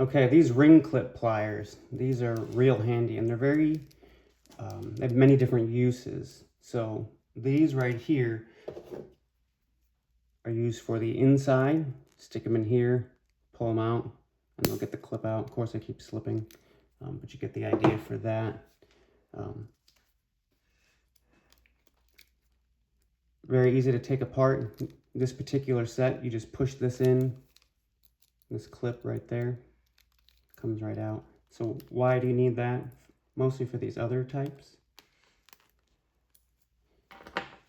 Okay, these ring clip pliers, these are real handy, and they're they have many different uses. So these right here are used for the inside. Stick them in here, pull them out, and they'll get the clip out. Of course, they keep slipping, but you get the idea for that. Very easy to take apart. This particular set, you just push this in, this clip right there, comes right out. So why do you need that? Mostly for these other types.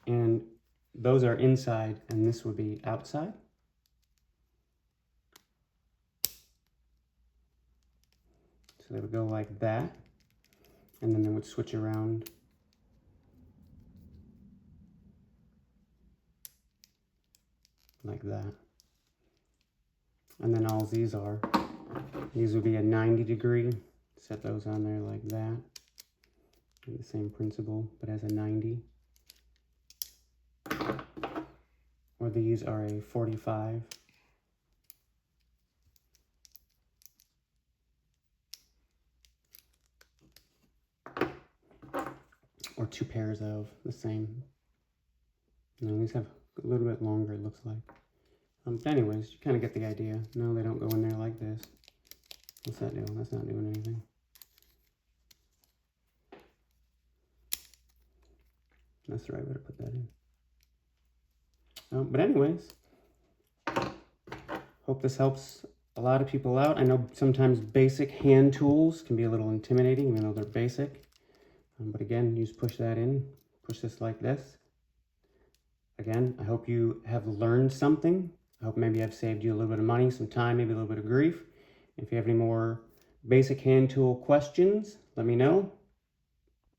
And those are inside, and this would be outside. So they would go like that, and then they would switch around. Like that. And then all these would be a 90 degree. Set those on there like that. And the same principle, but as a 90. Or these are a 45. Or two pairs of the same. No, these have a little bit longer, it looks like. But anyways, you kind of get the idea. No, they don't go in there like this. What's that doing? That's not doing anything. That's the right way to put that in. But anyways, hope this helps a lot of people out. I know sometimes basic hand tools can be a little intimidating, even though they're basic. But again, you just push that in, push this like this. Again, I hope you have learned something. I hope maybe I've saved you a little bit of money, some time, maybe a little bit of grief. If you have any more basic hand tool questions, let me know.